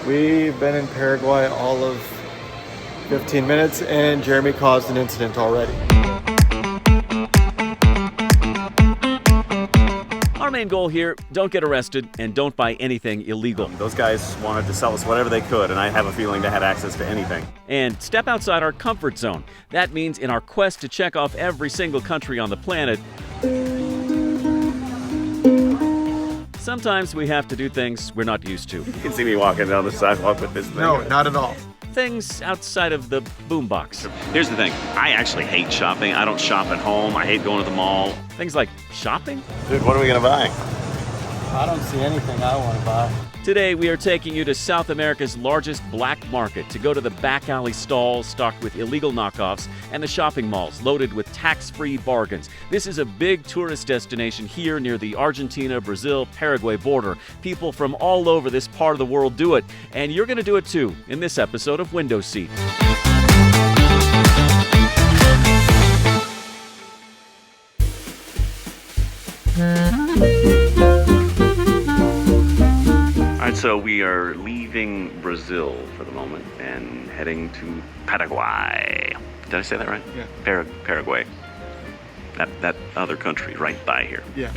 We've been in Paraguay all of 15 minutes and Jeremy caused an incident already. Our main goal here, don't get arrested and don't buy anything illegal. Those guys wanted to sell us whatever they could, and I have a feeling they had access to anything. And step outside our comfort zone. That means in our quest to check off every single country on the planet, sometimes we have to do things we're not used to. You can see me walking down the sidewalk with this thing. No, not at all. Things outside of the boombox. Here's the thing. I actually hate shopping. I don't shop at home. I hate going to the mall. Things like shopping? Dude, what are we going to buy? I don't see anything I want to buy. Today we are taking you to South America's largest black market to go to the back alley stalls stocked with illegal knockoffs and the shopping malls loaded with tax-free bargains. This is a big tourist destination here near the Argentina-Brazil-Paraguay border. People from all over this part of the world do it, and you're going to do it too in this episode of Window Seat. So we are leaving Brazil for the moment and heading to Paraguay. Did I say that right? Yeah. Paraguay. That other country right by here. Yeah.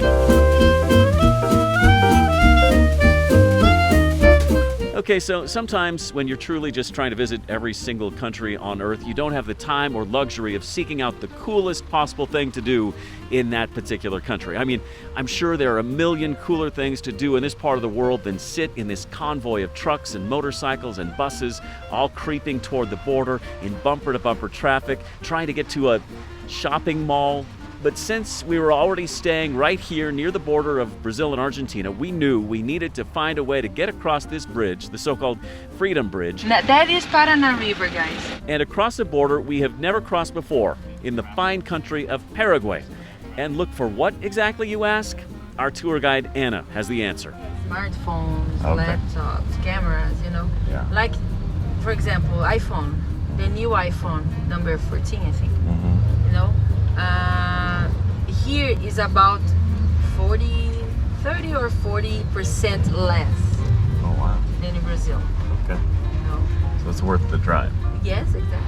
Okay, so sometimes when you're truly just trying to visit every single country on Earth, you don't have the time or luxury of seeking out the coolest possible thing to do in that particular country. I mean, I'm sure there are a million cooler things to do in this part of the world than sit in this convoy of trucks and motorcycles and buses, all creeping toward the border in bumper-to-bumper traffic, trying to get to a shopping mall. But since we were already staying right here near the border of Brazil and Argentina, we knew we needed to find a way to get across this bridge, the so-called Freedom Bridge. That is Paraná River, guys. And across a border we have never crossed before, in the fine country of Paraguay. And look for what exactly, you ask? Our tour guide, Anna, has the answer. Smartphones, Okay. laptops, cameras, Yeah. Like, for example, iPhone. The new iPhone, number 14, I think. Here is about 30 or 40% less Oh, wow. than in Brazil. Okay. You know? So it's worth the drive. Yes, exactly.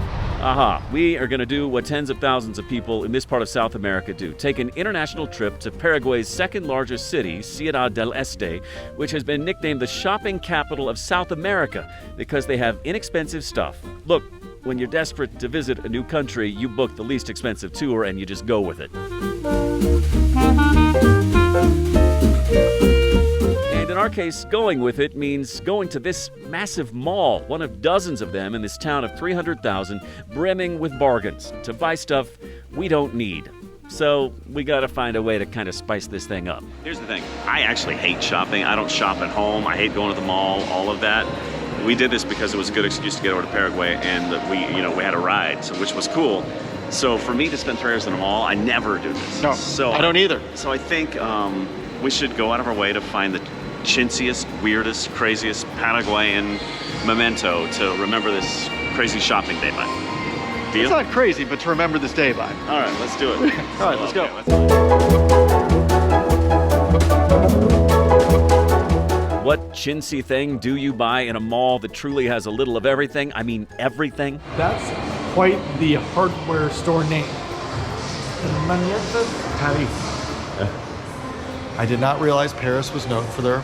Aha, we are going to do what tens of thousands of people in this part of South America do. Take an international trip to Paraguay's second largest city, Ciudad del Este, which has been nicknamed the shopping capital of South America because they have inexpensive stuff. Look, when you're desperate to visit a new country, you book the least expensive tour and you just go with it. And in our case, going with it means going to this massive mall, one of dozens of them in this town of 300,000, brimming with bargains to buy stuff we don't need. So we got to find a way to kind of spice this thing up. Here's the thing. I actually hate shopping. I don't shop at home. I hate going to the mall, all of that. We did this because it was a good excuse to get over to Paraguay, and we had a ride, so which was cool. So for me to spend 3 hours in a mall, I never do this. No, so I don't either. So I think we should go out of our way to find the chintziest, weirdest, craziest Paraguayan memento to remember this crazy shopping day by. Deal? It's not crazy, but to remember this day by. All right, let's do it. All right, let's go. What chintzy thing do you buy in a mall that truly has a little of everything? I mean, everything? That's quite the hardware store name. I did not realize Paris was known for their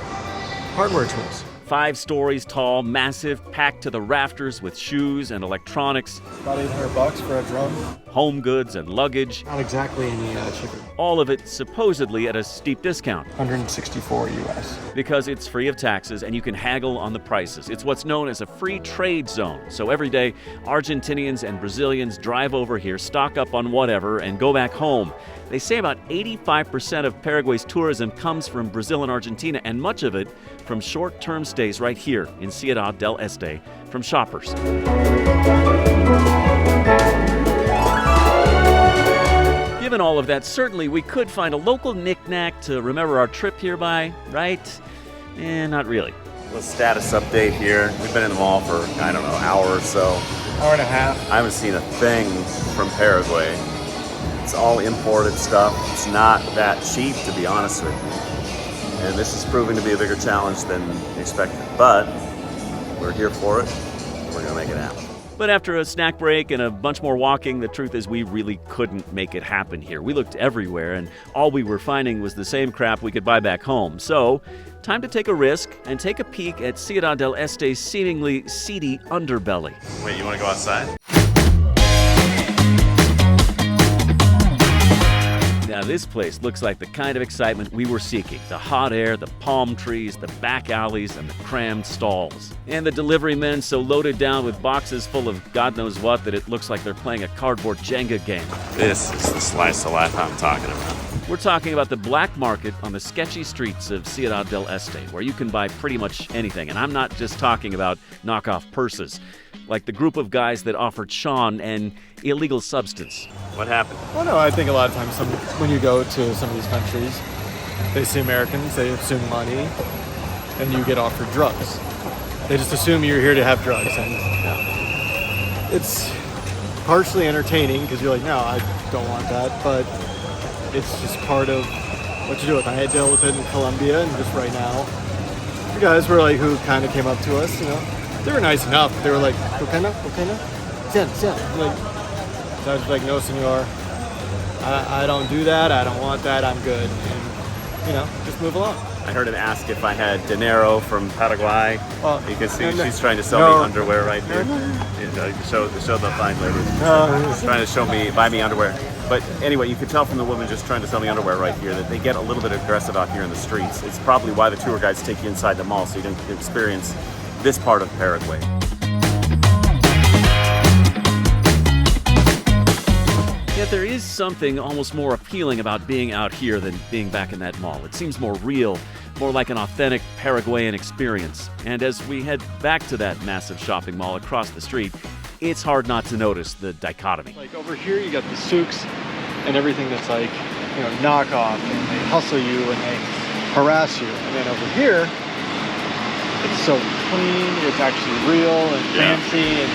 hardware tools. 5 stories tall, massive, packed to the rafters with shoes and electronics, About $800 for a drum. home goods and luggage, Not exactly any cheaper. all of it supposedly at a steep discount 164 US. because it's free of taxes and you can haggle on the prices. It's what's known as a free trade zone. So every day, Argentinians and Brazilians drive over here, stock up on whatever, and go back home. They say about 85% of Paraguay's tourism comes from Brazil and Argentina, and much of it from short-term stays right here in Ciudad del Este from shoppers. Given all of that, certainly we could find a local knick-knack to remember our trip here by, right? Not really. A status update here. We've been in the mall for, I don't know, an hour or so. Hour and a half. I haven't seen a thing from Paraguay. It's all imported stuff. It's not that cheap, to be honest with you. And this is proving to be a bigger challenge than expected. But We're here for it. We're gonna make it happen. But after a snack break and a bunch more walking, the truth is we really couldn't make it happen here. We looked everywhere, and all we were finding was the same crap we could buy back home. So, time to take a risk and take a peek at Ciudad del Este's seemingly seedy underbelly. Wait, you wanna go outside? Now, this place looks like the kind of excitement we were seeking. The hot air, the palm trees, the back alleys, and the crammed stalls. And the delivery men so loaded down with boxes full of God knows what that it looks like they're playing a cardboard Jenga game. This is the slice of life I'm talking about. We're talking about the black market on the sketchy streets of Ciudad del Este, where you can buy pretty much anything. And I'm not just talking about knockoff purses, like the group of guys that offered Sean an illegal substance. What happened? Well, no, I think a lot of times when you go to some of these countries, they see Americans, they assume money, and you get offered drugs. They just assume you're here to have drugs, and it's partially entertaining because you're like, no, I don't want that, but it's just part of what you do with it. I had to deal with it in Colombia, and just right now, the guys were like, who kind of came up to us, they were nice enough. They were like, cocaine? Zen. Like, so I was like, no, senor. I don't do that. I don't want that. I'm good. And, just move along. I heard him ask if I had dinero from Paraguay. Oh, You can see no. she's trying to sell No. me underwear right here. Show the fine lady. She's trying to buy me underwear. But anyway, you can tell from the woman just trying to sell me underwear right here that they get a little bit aggressive out here in the streets. It's probably why the tour guides take you inside the mall so you can experience this part of Paraguay. Yet there is something almost more appealing about being out here than being back in that mall. It seems more real, more like an authentic Paraguayan experience. And as we head back to that massive shopping mall across the street, it's hard not to notice the dichotomy. Like over here, you got the souks and everything that's like, knockoff, and they hustle you and they harass you. And then over here, it's so clean, it's actually real and fancy and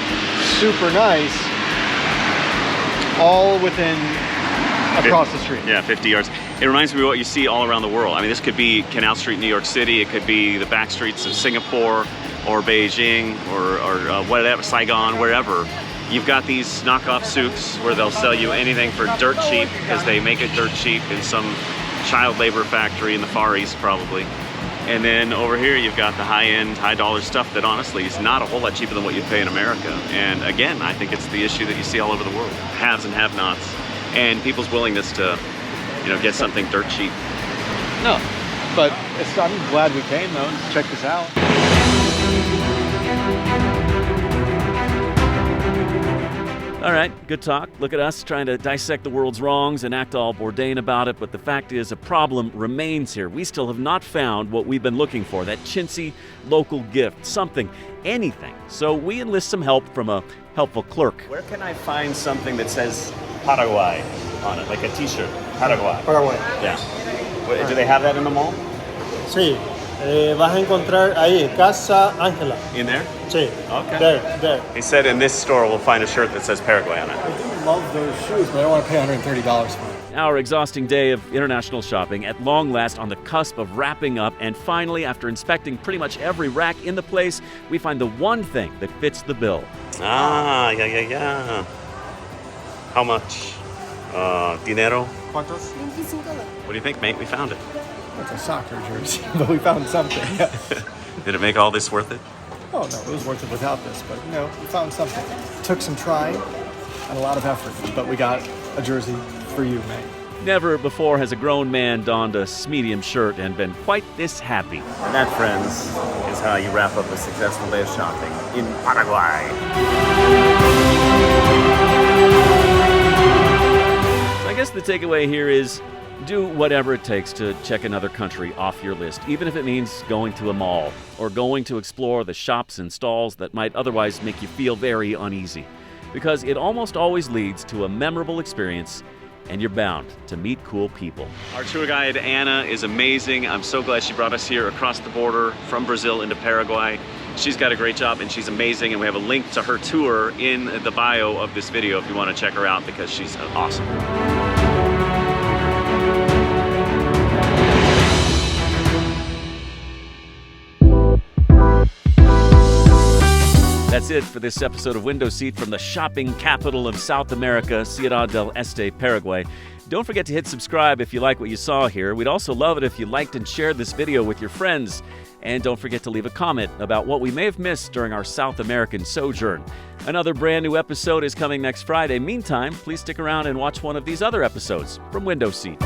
super nice, all within across the street. Yeah, 50 yards. It reminds me of what you see all around the world. I mean, this could be Canal Street, New York City. It could be the back streets of Singapore or Beijing or whatever, Saigon, wherever. You've got these knockoff souks where they'll sell you anything for dirt cheap because they make it dirt cheap in some child labor factory in the Far East probably. And then over here you've got the high-end, high-dollar stuff that honestly is not a whole lot cheaper than what you'd pay in America. And again, I think it's the issue that you see all over the world. Haves and have-nots. And people's willingness to, get something dirt cheap. No, but I'm glad we came though. Check this out. All right, good talk. Look at us trying to dissect the world's wrongs and act all Bourdain about it, but the fact is a problem remains here. We still have not found what we've been looking for, that chintzy local gift, something, anything. So we enlist some help from a helpful clerk. Where can I find something that says Paraguay on it, like a t-shirt? Paraguay. Paraguay. Yeah. Do they have that in the mall? Sí. Vas a encontrar ahí, Casa Ángela. In there? Sí. Okay. There. He said in this store we'll find a shirt that says Paraguay on it. I do love those shoes, but I don't want to pay $130 for them. Our exhausting day of international shopping at long last on the cusp of wrapping up, and finally, after inspecting pretty much every rack in the place, we find the one thing that fits the bill. Yeah. How much? Dinero? ¿Cuántos? What do you think, mate? We found it. It's a soccer jersey, but we found something. Did it make all this worth it? Oh no, it was worth it without this, but we found something. Took some trying and a lot of effort, but we got a jersey for you, mate. Never before has a grown man donned a medium shirt and been quite this happy. And that, friends, is how you wrap up a successful day of shopping in Paraguay. So I guess the takeaway here is do whatever it takes to check another country off your list, even if it means going to a mall or going to explore the shops and stalls that might otherwise make you feel very uneasy. Because it almost always leads to a memorable experience, and you're bound to meet cool people. Our tour guide, Anna, is amazing. I'm so glad she brought us here across the border from Brazil into Paraguay. She's got a great job and she's amazing, and we have a link to her tour in the bio of this video if you want to check her out because she's awesome. That's it for this episode of Window Seat from the shopping capital of South America, Ciudad del Este, Paraguay. Don't forget to hit subscribe if you like what you saw here. We'd also love it if you liked and shared this video with your friends. And don't forget to leave a comment about what we may have missed during our South American sojourn. Another brand new episode is coming next Friday. Meantime, please stick around and watch one of these other episodes from Window Seat.